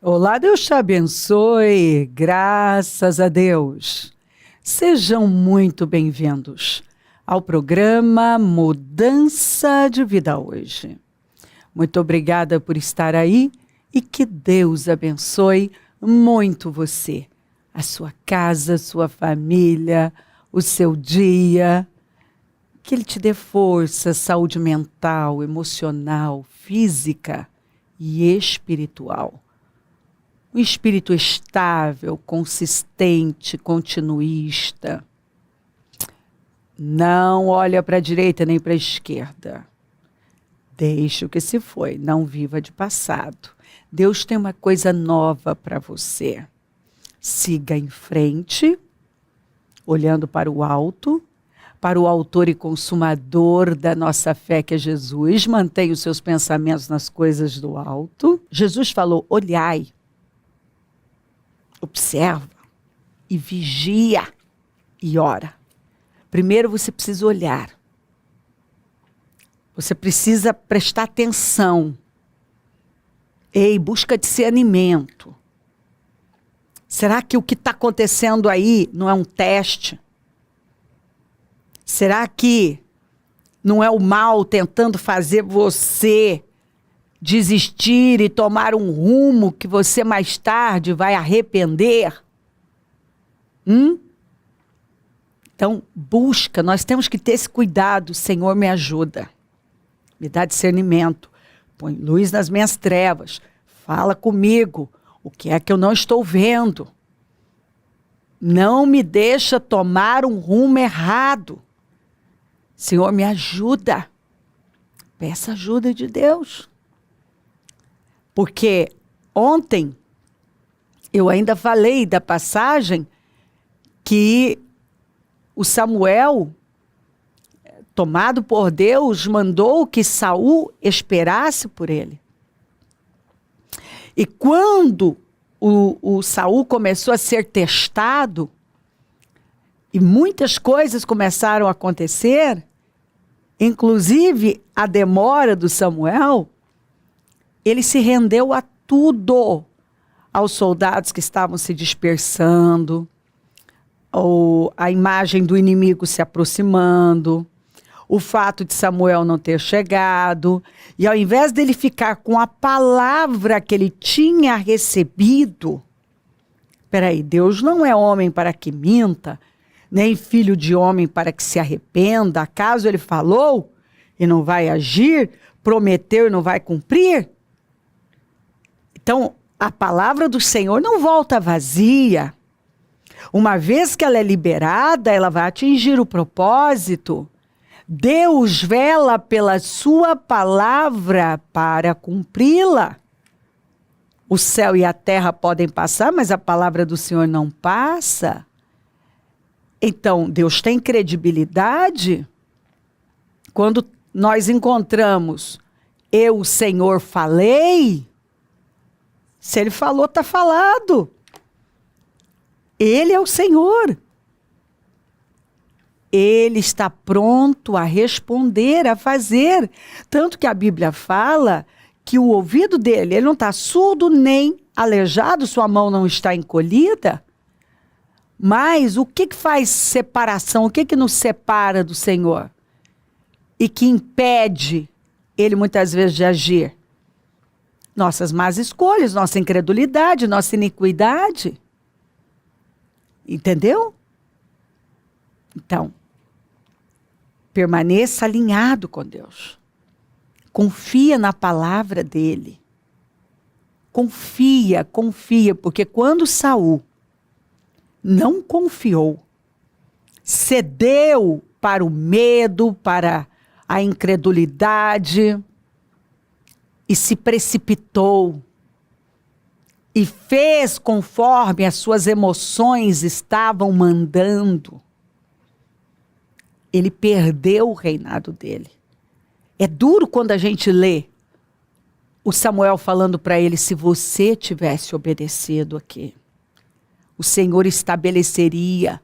Olá, Deus te abençoe, graças a Deus. Sejam muito bem-vindos ao programa Mudança de Vida Hoje. Muito obrigada por estar aí e que Deus abençoe muito você, a sua casa, sua família, o seu dia. Que Ele te dê força, saúde mental, emocional, física e espiritual. Um espírito estável, consistente, continuista. Não olha para a direita nem para a esquerda. Deixe o que se foi, não viva de passado. Deus tem uma coisa nova para você. Siga em frente, olhando para o alto, para o autor e consumador da nossa fé, que é Jesus. Mantenha os seus pensamentos nas coisas do alto. Jesus falou, olhai. Observa e vigia e ora. Primeiro você precisa olhar. Você precisa prestar atenção. Ei, busca discernimento. Será que o que está acontecendo aí não é um teste? Será que não é o mal tentando fazer você desistir e tomar um rumo que você mais tarde vai arrepender? Então, busca, nós temos que ter esse cuidado. Senhor, me ajuda, me dá discernimento, põe luz nas minhas trevas, fala comigo, o que é que eu não estou vendo? Não me deixa tomar um rumo errado. Senhor, me ajuda. Peça ajuda de Deus. Porque ontem eu ainda falei da passagem que o Samuel, tomado por Deus, mandou que Saul esperasse por ele. E quando o Saul começou a ser testado, e muitas coisas começaram a acontecer, inclusive a demora do Samuel, ele se rendeu a tudo, aos soldados que estavam se dispersando, a imagem do inimigo se aproximando, o fato de Samuel não ter chegado, e ao invés dele ficar com a palavra que ele tinha recebido, peraí, Deus não é homem para que minta, nem filho de homem para que se arrependa, acaso ele falou e não vai agir, prometeu e não vai cumprir? Então, a palavra do Senhor não volta vazia. Uma vez que ela é liberada, ela vai atingir o propósito. Deus vela pela sua palavra para cumpri-la. O céu e a terra podem passar, mas a palavra do Senhor não passa. Então, Deus tem credibilidade. Quando nós encontramos, eu, Senhor, falei. Se ele falou, está falado. Ele é o Senhor. Ele está pronto a responder, a fazer. Tanto que a Bíblia fala que o ouvido dele, ele não está surdo nem aleijado, sua mão não está encolhida. Mas o que faz separação? O que nos separa do Senhor? E que impede ele muitas vezes de agir? Nossas más escolhas, nossa incredulidade, nossa iniquidade. Entendeu? Então, permaneça alinhado com Deus. Confia na palavra dele. Confia, porque quando Saul não confiou, cedeu para o medo, para a incredulidade, e se precipitou, e fez conforme as suas emoções estavam mandando, ele perdeu o reinado dele. É duro quando a gente lê o Samuel falando para ele, se você tivesse obedecido aqui, o Senhor estabeleceria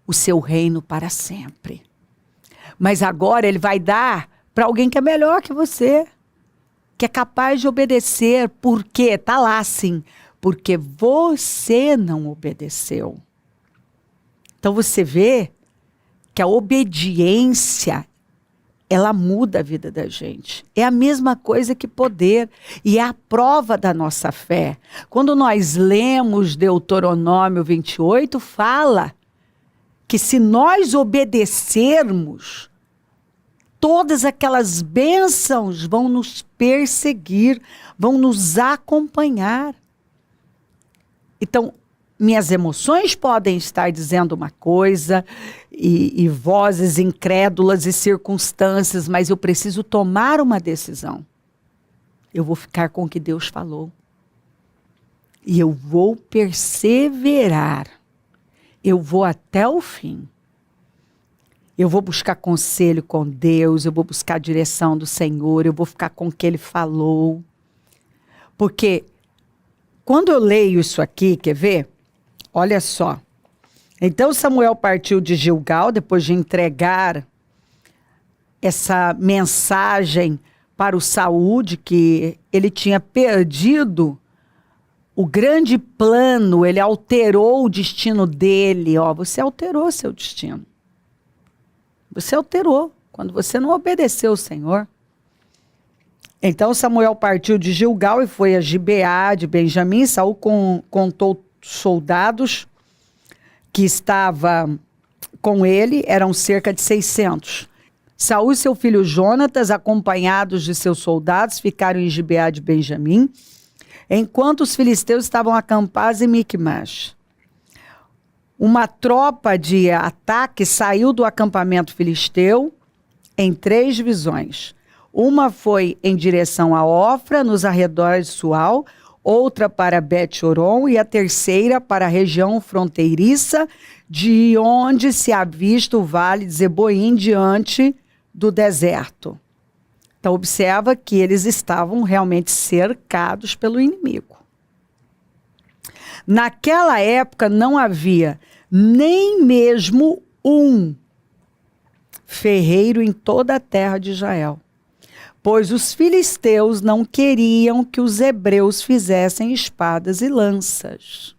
o seu reino para sempre. Mas agora ele vai dar para alguém que é melhor que você, que é capaz de obedecer, porque está lá assim, porque você não obedeceu. Então você vê que a obediência, ela muda a vida da gente. É a mesma coisa que poder. E é a prova da nossa fé. Quando nós lemos Deuteronômio 28, fala que se nós obedecermos, todas aquelas bênçãos vão nos perseguir, vão nos acompanhar. Então, minhas emoções podem estar dizendo uma coisa, e vozes incrédulas e circunstâncias, mas eu preciso tomar uma decisão. Eu vou ficar com o que Deus falou. E eu vou perseverar. Eu vou até o fim. Eu vou buscar conselho com Deus, eu vou buscar a direção do Senhor, eu vou ficar com o que Ele falou. Porque quando eu leio isso aqui, quer ver? Olha só. Então Samuel partiu de Gilgal, depois de entregar essa mensagem para o Saul, de que ele tinha perdido o grande plano, ele alterou o destino dele. Ó, você alterou seu destino. Você alterou, quando você não obedeceu o Senhor. Então Samuel partiu de Gilgal e foi a Gibeá de Benjamim. Saul contou soldados que estavam com ele, eram cerca de 600. Saul e seu filho Jonatas, acompanhados de seus soldados, ficaram em Gibeá de Benjamim, enquanto os filisteus estavam acampados em Miquimás. Uma tropa de ataque saiu do acampamento filisteu em 3 divisões. Uma foi em direção a Ofra, nos arredores de Sual, outra para Bet-Horon e a terceira para a região fronteiriça, de onde se avista o vale de Zeboim diante do deserto. Então observa que eles estavam realmente cercados pelo inimigo. Naquela época não havia nem mesmo um ferreiro em toda a terra de Israel, pois os filisteus não queriam que os hebreus fizessem espadas e lanças.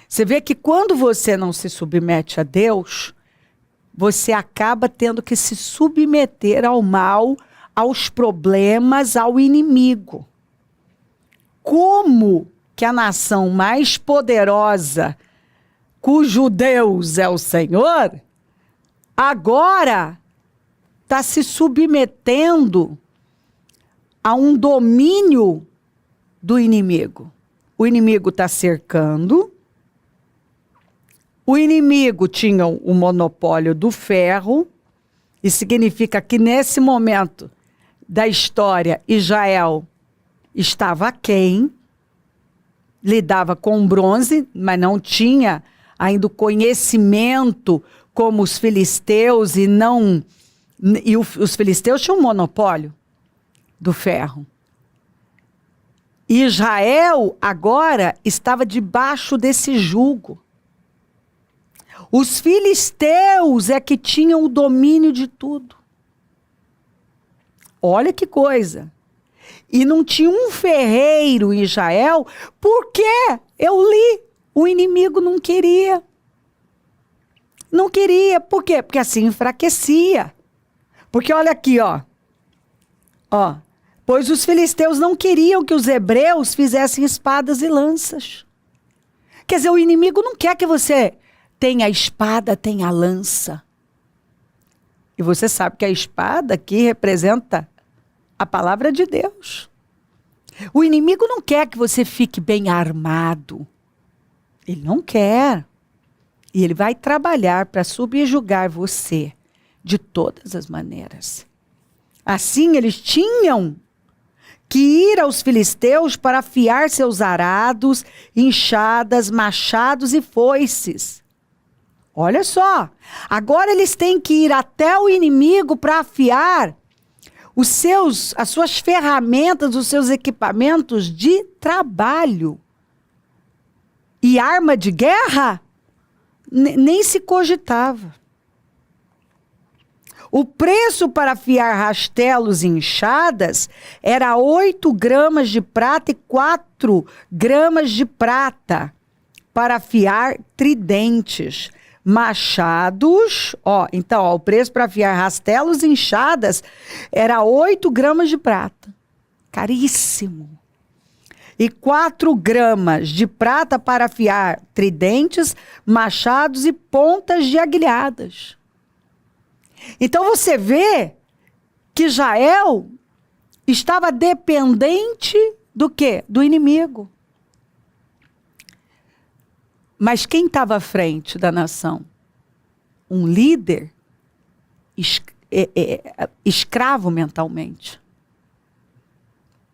Você vê que quando você não se submete a Deus, você acaba tendo que se submeter ao mal, aos problemas, ao inimigo. Como que a nação mais poderosa, cujo Deus é o Senhor, agora está se submetendo a um domínio do inimigo? O inimigo está cercando, o inimigo tinha o monopólio do ferro, e significa que nesse momento da história, Israel estava aquém, lidava com bronze, mas não tinha ainda o conhecimento como os filisteus, os filisteus tinham um monopólio do ferro. Israel agora estava debaixo desse jugo. Os filisteus é que tinham o domínio de tudo. Olha que coisa. E não tinha um ferreiro em Israel, porque eu li, o inimigo não queria. Não queria, por quê? Porque assim enfraquecia. Porque olha aqui, ó. Pois os filisteus não queriam que os hebreus fizessem espadas e lanças. Quer dizer, o inimigo não quer que você tenha a espada, tenha a lança. E você sabe que a espada aqui representa a palavra de Deus. O inimigo não quer que você fique bem armado. Ele não quer. E ele vai trabalhar para subjugar você de todas as maneiras. Assim, eles tinham que ir aos filisteus para afiar seus arados, enxadas, machados e foices. Olha só, agora eles têm que ir até o inimigo para afiar as suas ferramentas, os seus equipamentos de trabalho. E arma de guerra nem se cogitava. O preço para afiar rastelos e enxadas era 8 gramas de prata e 4 gramas de prata para afiar tridentes. Machados, então, o preço para afiar rastelos e enxadas era 8 gramas de prata. Caríssimo. E 4 gramas de prata para afiar tridentes, machados e pontas de aguilhadas. Então você vê que Jael estava dependente do quê? Do inimigo. Mas quem estava à frente da nação? Um líder escravo mentalmente.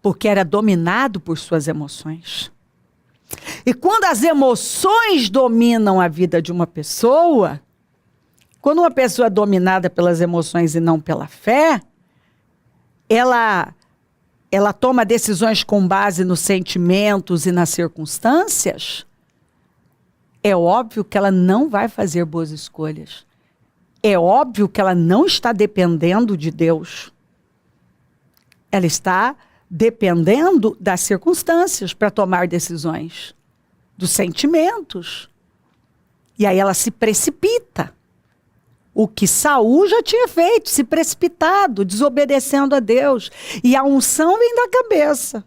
Porque era dominado por suas emoções. E quando as emoções dominam a vida de uma pessoa, quando uma pessoa é dominada pelas emoções e não pela fé, ela toma decisões com base nos sentimentos e nas circunstâncias, é óbvio que ela não vai fazer boas escolhas. É óbvio que ela não está dependendo de Deus. Ela está dependendo das circunstâncias para tomar decisões, dos sentimentos. E aí ela se precipita. O que Saul já tinha feito, se precipitado, desobedecendo a Deus. E a unção vem da cabeça.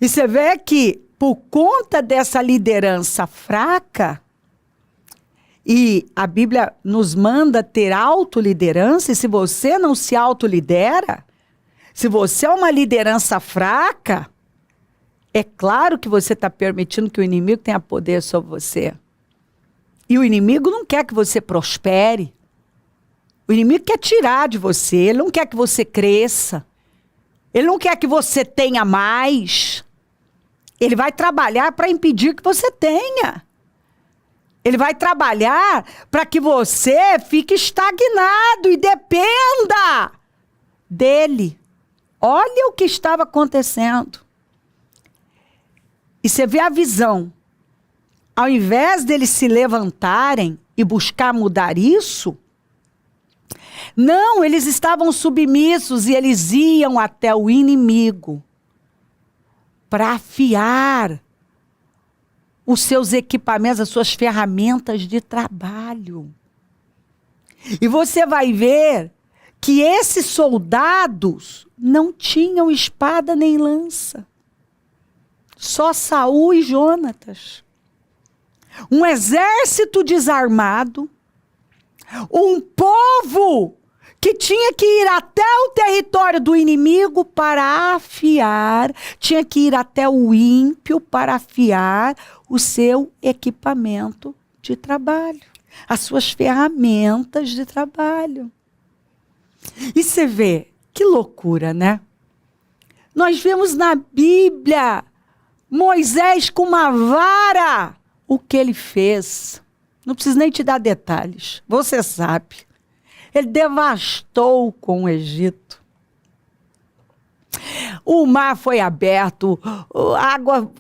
E você vê que, por conta dessa liderança fraca, e a Bíblia nos manda ter autoliderança, e se você não se autolidera, se você é uma liderança fraca, é claro que você está permitindo que o inimigo tenha poder sobre você. E o inimigo não quer que você prospere. O inimigo quer tirar de você, ele não quer que você cresça. Ele não quer que você tenha mais. Ele vai trabalhar para impedir que você tenha. Ele vai trabalhar para que você fique estagnado e dependa dele. Olha o que estava acontecendo. E você vê a visão. Ao invés deles se levantarem e buscar mudar isso, não, eles estavam submissos e eles iam até o inimigo para afiar os seus equipamentos, as suas ferramentas de trabalho. E você vai ver que esses soldados não tinham espada nem lança. Só Saul e Jonatas. Um exército desarmado. Um povo que tinha que ir até o território do inimigo para afiar, tinha que ir até o ímpio para afiar o seu equipamento de trabalho, as suas ferramentas de trabalho. E você vê, que loucura, né? Nós vemos na Bíblia Moisés com uma vara, o que ele fez. Não preciso nem te dar detalhes, você sabe. Ele devastou com o Egito. O mar foi aberto, a água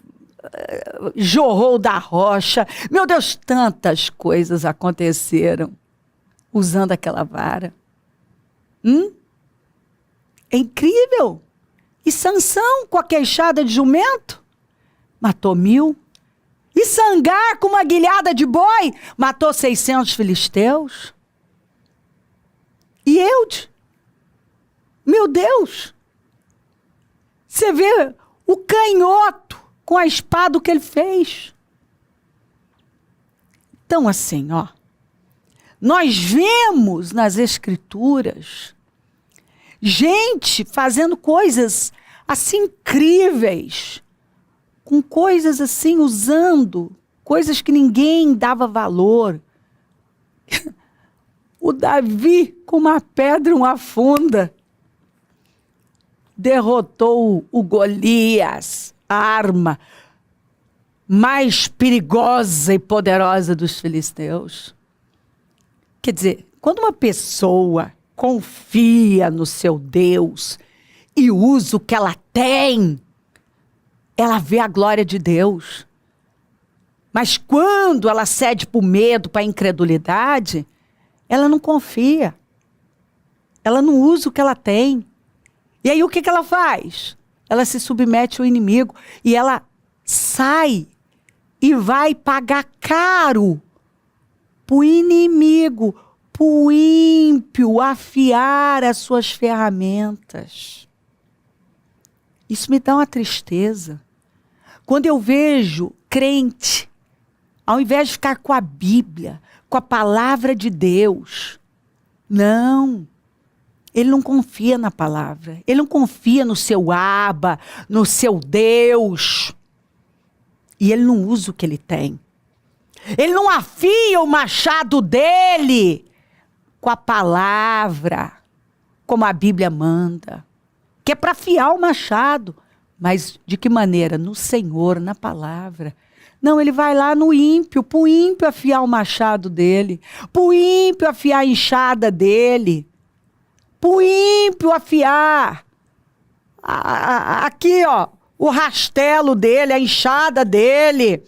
jorrou da rocha. Meu Deus, tantas coisas aconteceram usando aquela vara. É incrível. E Sansão, com a queixada de jumento, matou 1000. E Sangar, com uma guilhada de boi, matou 600 filisteus. E Eude, meu Deus, você vê o canhoto com a espada que ele fez. Então assim, nós vemos nas Escrituras gente fazendo coisas assim incríveis, com coisas assim, usando coisas que ninguém dava valor. O Davi, com uma pedra, uma funda, derrotou o Golias, a arma mais perigosa e poderosa dos filisteus. Quer dizer, quando uma pessoa confia no seu Deus e usa o que ela tem, ela vê a glória de Deus. Mas quando ela cede para o medo, para a incredulidade, ela não confia. Ela não usa o que ela tem. E aí o que ela faz? Ela se submete ao inimigo e ela sai e vai pagar caro pro inimigo, pro ímpio afiar as suas ferramentas. Isso me dá uma tristeza. Quando eu vejo crente, ao invés de ficar com a Bíblia, com a palavra de Deus, não, ele não confia na palavra, ele não confia no seu Abba, no seu Deus, e ele não usa o que ele tem. Ele não afia o machado dele com a palavra, como a Bíblia manda, que é para afiar o machado. Mas de que maneira? No Senhor, na palavra. Não, ele vai lá no ímpio, para o ímpio afiar o machado dele, para o ímpio afiar a enxada dele, para o ímpio afiar aqui, ó, o rastelo dele, a enxada dele,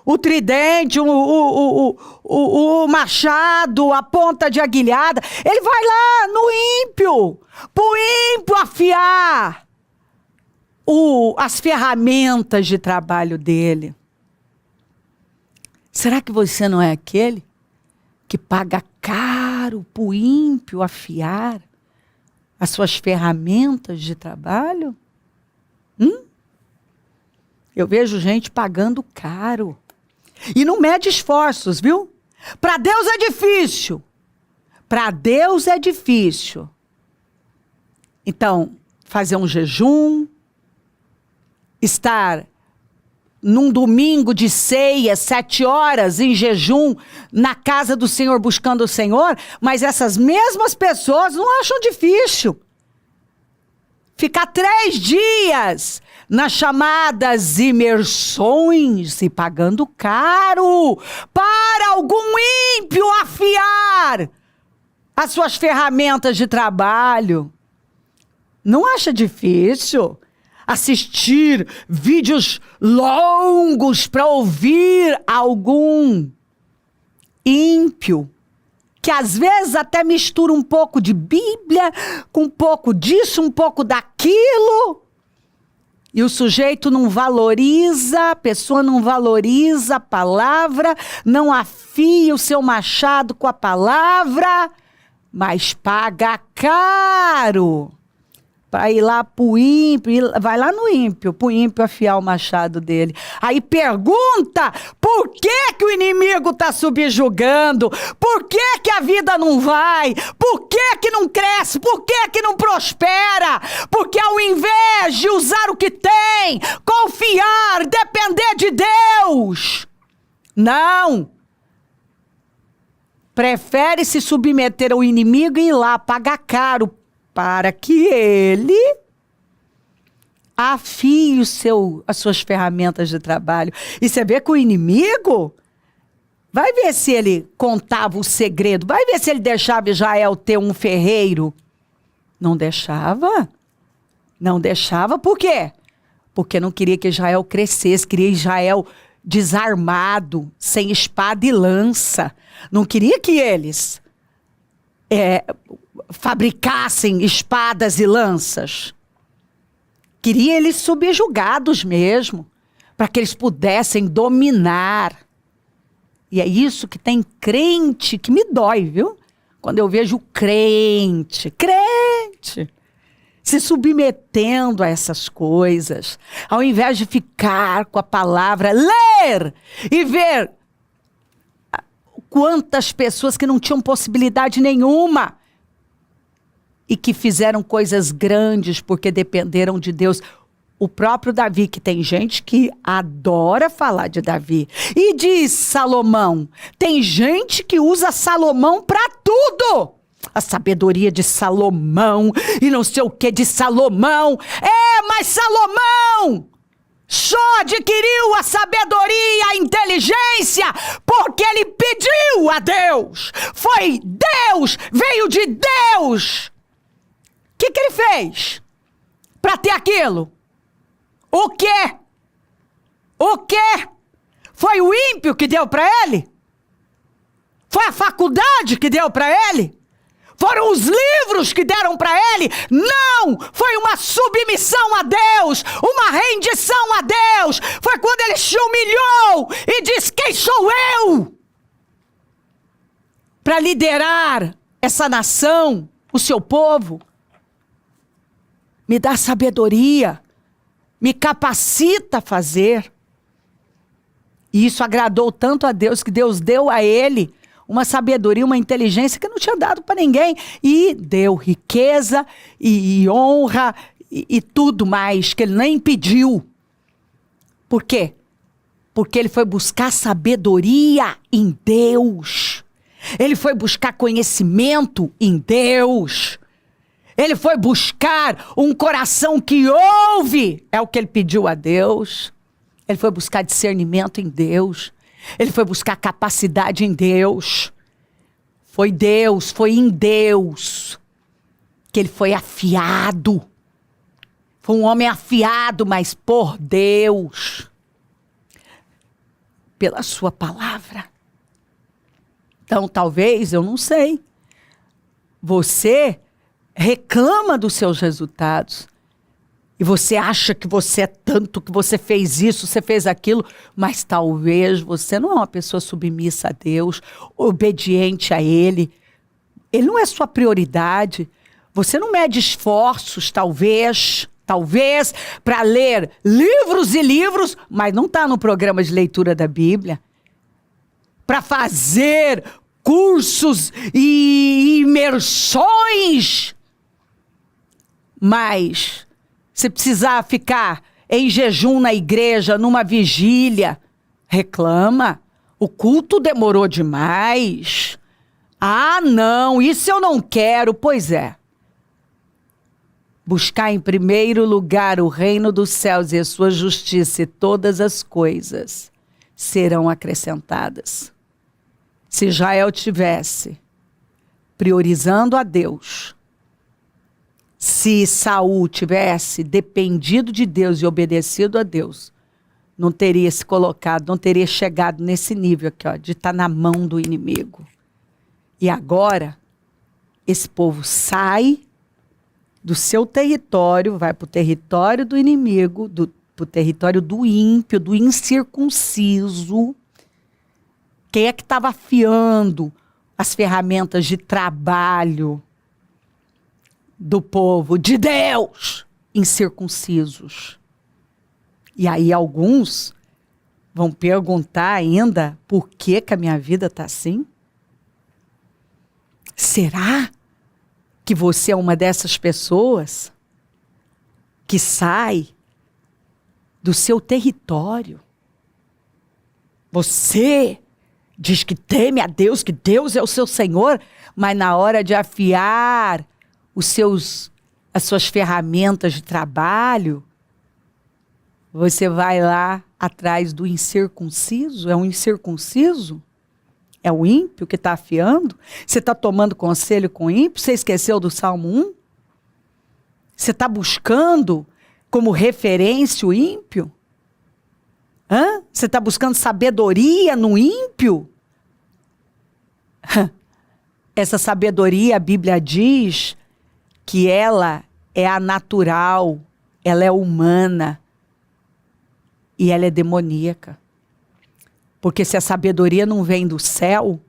o tridente, o machado, a ponta de aguilhada. Ele vai lá no ímpio, para o ímpio afiar as ferramentas de trabalho dele. Será que você não é aquele que paga caro para o ímpio afiar as suas ferramentas de trabalho? Eu vejo gente pagando caro. E não mede esforços, viu? Para Deus é difícil. Para Deus é difícil. Então, fazer um jejum, estar num domingo de ceia, 7 horas em jejum, na casa do Senhor, buscando o Senhor, mas essas mesmas pessoas não acham difícil. Ficar 3 dias nas chamadas imersões e pagando caro para algum ímpio afiar as suas ferramentas de trabalho. Não acha difícil assistir vídeos longos para ouvir algum ímpio, que às vezes até mistura um pouco de Bíblia com um pouco disso, um pouco daquilo, e o sujeito não valoriza, a pessoa não valoriza a palavra, não afia o seu machado com a palavra, mas paga caro para ir lá pro ímpio, vai lá no ímpio, pro ímpio afiar o machado dele. Aí pergunta, por que que o inimigo tá subjugando? Por que que a vida não vai? Por que que não cresce? Por que que não prospera? Porque ao invés de usar o que tem, confiar, depender de Deus, não. Prefere se submeter ao inimigo e ir lá pagar caro para que ele afie as suas ferramentas de trabalho. E você vê que o inimigo, vai ver se ele contava o segredo, vai ver se ele deixava Israel ter um ferreiro. Não deixava. Não deixava, por quê? Porque não queria que Israel crescesse, queria Israel desarmado, sem espada e lança. Não queria que eles fabricassem espadas e lanças. Queria eles subjugados mesmo, para que eles pudessem dominar. E é isso que tem crente que me dói, viu? Quando eu vejo crente se submetendo a essas coisas, ao invés de ficar com a palavra, ler e ver quantas pessoas que não tinham possibilidade nenhuma e que fizeram coisas grandes porque dependeram de Deus. O próprio Davi, que tem gente que adora falar de Davi. E diz Salomão, tem gente que usa Salomão para tudo. A sabedoria de Salomão e não sei o que de Salomão. Mas Salomão só adquiriu a sabedoria, a inteligência, porque ele pediu a Deus. Foi Deus, veio de Deus. O que ele fez para ter aquilo? O quê? O quê? Foi o ímpio que deu para ele? Foi a faculdade que deu para ele? Foram os livros que deram para ele? Não! Foi uma submissão a Deus, uma rendição a Deus. Foi quando ele se humilhou e disse: quem sou eu para liderar essa nação, o seu povo? Me dá sabedoria, me capacita a fazer. E isso agradou tanto a Deus que Deus deu a ele uma sabedoria, uma inteligência que não tinha dado para ninguém. E deu riqueza e honra e tudo mais que ele nem pediu. Por quê? Porque ele foi buscar sabedoria em Deus. Ele foi buscar conhecimento em Deus. Ele foi buscar um coração que ouve. É o que ele pediu a Deus. Ele foi buscar discernimento em Deus. Ele foi buscar capacidade em Deus. Foi em Deus que ele foi afiado. Foi um homem afiado, mas por Deus. Pela sua palavra. Então, talvez, eu não sei. Você reclama dos seus resultados. E você acha que você é tanto, que você fez isso, você fez aquilo, mas talvez você não é uma pessoa submissa a Deus, obediente a Ele. Ele não é sua prioridade. Você não mede esforços, talvez, para ler livros e livros, mas não está no programa de leitura da Bíblia. Para fazer cursos e imersões, mas se precisar ficar em jejum na igreja, numa vigília, reclama. O culto demorou demais. Ah, não, isso eu não quero. Pois é. Buscar em primeiro lugar o reino dos céus e a sua justiça, e todas as coisas serão acrescentadas. Se Israel tivesse priorizando a Deus, se Saul tivesse dependido de Deus e obedecido a Deus, não teria se colocado, não teria chegado nesse nível aqui, ó, de estar na mão do inimigo. E agora, esse povo sai do seu território, vai para o território do inimigo, para o território do ímpio, do incircunciso. Quem é que estava afiando as ferramentas de trabalho do povo de Deus? Incircuncisos. E aí alguns vão perguntar ainda por que a minha vida está assim? Será que você é uma dessas pessoas que sai do seu território? Você diz que teme a Deus, que Deus é o seu Senhor, mas na hora de afiar as suas ferramentas de trabalho, você vai lá atrás do incircunciso? É um incircunciso? É o ímpio que está afiando? Você está tomando conselho com o ímpio? Você esqueceu do Salmo 1? Você está buscando como referência o ímpio? Você está buscando sabedoria no ímpio? Essa sabedoria, a Bíblia diz que ela é a natural, ela é humana e ela é demoníaca. Porque se a sabedoria não vem do céu,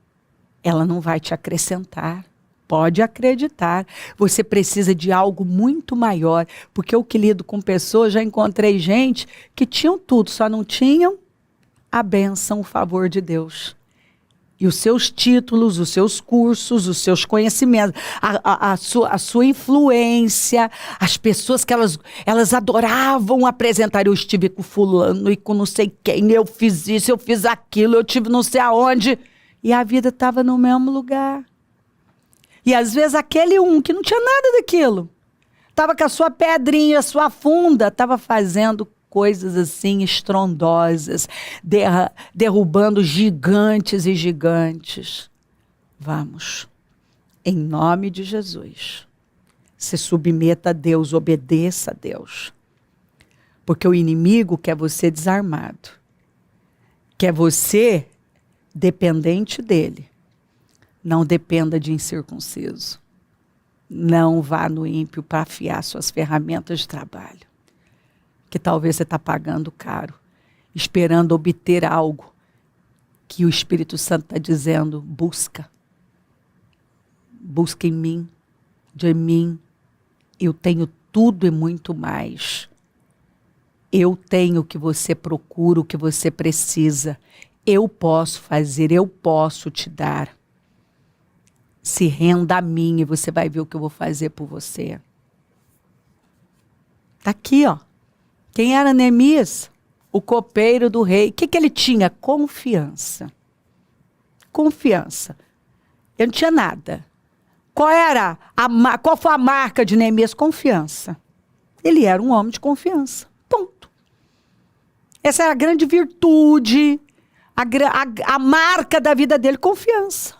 ela não vai te acrescentar. Pode acreditar. Você precisa de algo muito maior. Porque eu que lido com pessoas, já encontrei gente que tinham tudo, só não tinham a bênção, o favor de Deus. E os seus títulos, os seus cursos, os seus conhecimentos, a sua influência, as pessoas que elas adoravam apresentar. Eu estive com fulano e com não sei quem, eu fiz isso, eu fiz aquilo, eu tive não sei aonde. E a vida estava no mesmo lugar. E às vezes aquele que não tinha nada daquilo, estava com a sua pedrinha, a sua funda, estava fazendo coisas assim estrondosas, derrubando gigantes e gigantes. Vamos, em nome de Jesus, se submeta a Deus, obedeça a Deus. Porque o inimigo quer você desarmado, quer você dependente dele. Não dependa de incircunciso. Não vá no ímpio para afiar suas ferramentas de trabalho. Que talvez você está pagando caro, esperando obter algo que o Espírito Santo está dizendo, busca. Busca em mim, de mim. Eu tenho tudo e muito mais. Eu tenho o que você procura, o que você precisa. Eu posso fazer, eu posso te dar. Se renda a mim e você vai ver o que eu vou fazer por você. Está aqui, ó. Quem era Neemias? O copeiro do rei. O que ele tinha? Confiança. Confiança. Eu não tinha nada. Qual foi a marca de Neemias? Confiança. Ele era um homem de confiança. Ponto. Essa é a grande virtude, a marca da vida dele, confiança.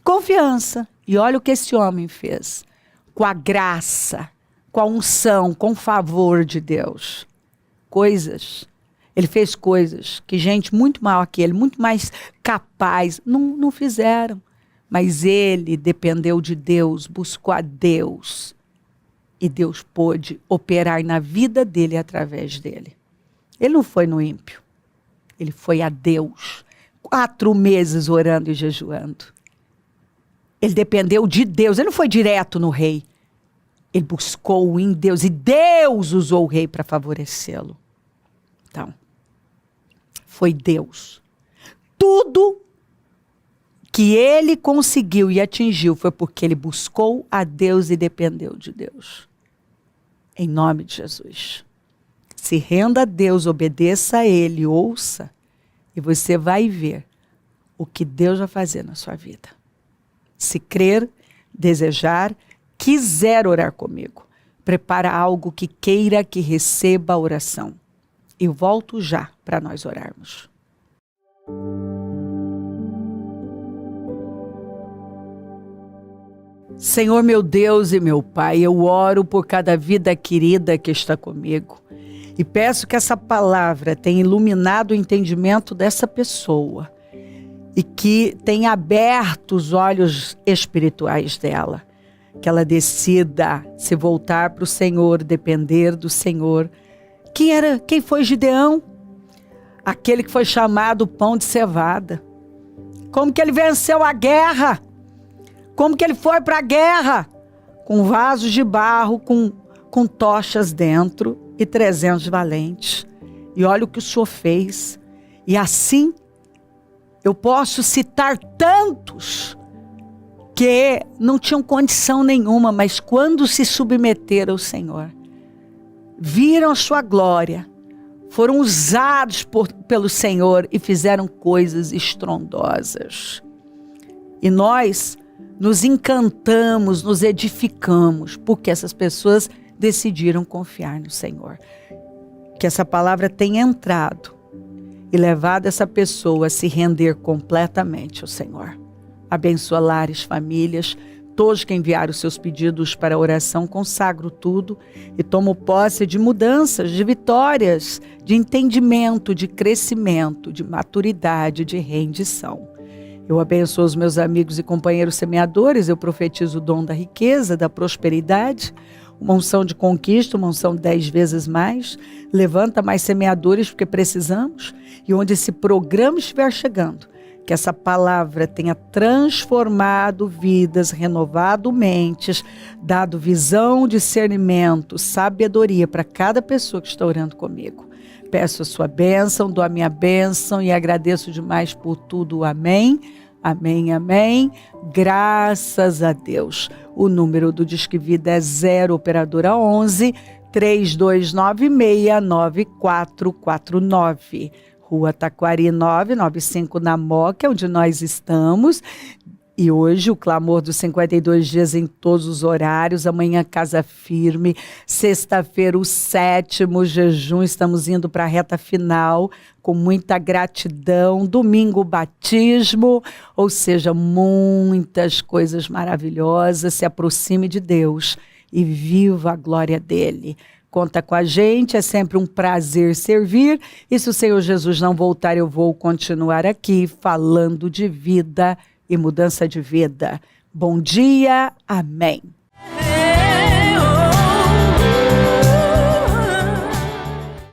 Confiança. E olha o que esse homem fez. Com a graça, com a unção, com o favor de Deus. Ele fez coisas que gente muito maior que ele, muito mais capaz, não fizeram. Mas ele dependeu de Deus, buscou a Deus. E Deus pôde operar na vida dele através dele. Ele não foi no ímpio. Ele foi a Deus. 4 meses orando e jejuando. Ele dependeu de Deus. Ele não foi direto no rei. Ele buscou em Deus. E Deus usou o rei para favorecê-lo. Então, foi Deus. Tudo que ele conseguiu e atingiu foi porque ele buscou a Deus e dependeu de Deus. Em nome de Jesus. Se renda a Deus, obedeça a Ele, ouça, e você vai ver o que Deus vai fazer na sua vida. Se crer, desejar, quiser orar comigo, prepara algo que queira que receba a oração. Eu volto já para nós orarmos. Senhor, meu Deus e meu Pai, eu oro por cada vida querida que está comigo e peço que essa palavra tenha iluminado o entendimento dessa pessoa e que tenha aberto os olhos espirituais dela, que ela decida se voltar para o Senhor, depender do Senhor. Quem foi Gideão? Aquele que foi chamado pão de cevada. Como que ele venceu a guerra? Como que ele foi para a guerra? Com vasos de barro, com tochas dentro e 300 valentes. E olha o que o Senhor fez. E assim, eu posso citar tantos que não tinham condição nenhuma, mas quando se submeteram ao Senhor, viram a sua glória, foram usados pelo Senhor e fizeram coisas estrondosas. E nós nos encantamos, nos edificamos, porque essas pessoas decidiram confiar no Senhor. Que essa palavra tenha entrado e levado essa pessoa a se render completamente ao Senhor. Abençoa lares, famílias, todos que enviaram os seus pedidos para a oração, consagro tudo e tomo posse de mudanças, de vitórias, de entendimento, de crescimento, de maturidade, de rendição. Eu abençoo os meus amigos e companheiros semeadores, eu profetizo o dom da riqueza, da prosperidade, uma unção de conquista, uma unção 10 vezes mais. Levanta mais semeadores porque precisamos. E onde esse programa estiver chegando, que essa palavra tenha transformado vidas, renovado mentes, dado visão, discernimento, sabedoria para cada pessoa que está orando comigo. Peço a sua bênção, dou a minha bênção e agradeço demais por tudo. Amém, amém, amém. Graças a Deus. O número do Disque Vida é 0 operadora 11 3296 9449. Rua Taquari 995 na Moca, onde nós estamos. E hoje o clamor dos 52 dias em todos os horários. Amanhã Casa Firme. Sexta-feira o 7º jejum. Estamos indo para a reta final com muita gratidão. Domingo o batismo. Ou seja, muitas coisas maravilhosas. Se aproxime de Deus e viva a glória dele. Conta com a gente, é sempre um prazer servir. E se o Senhor Jesus não voltar, eu vou continuar aqui falando de vida e mudança de vida. Bom dia, amém.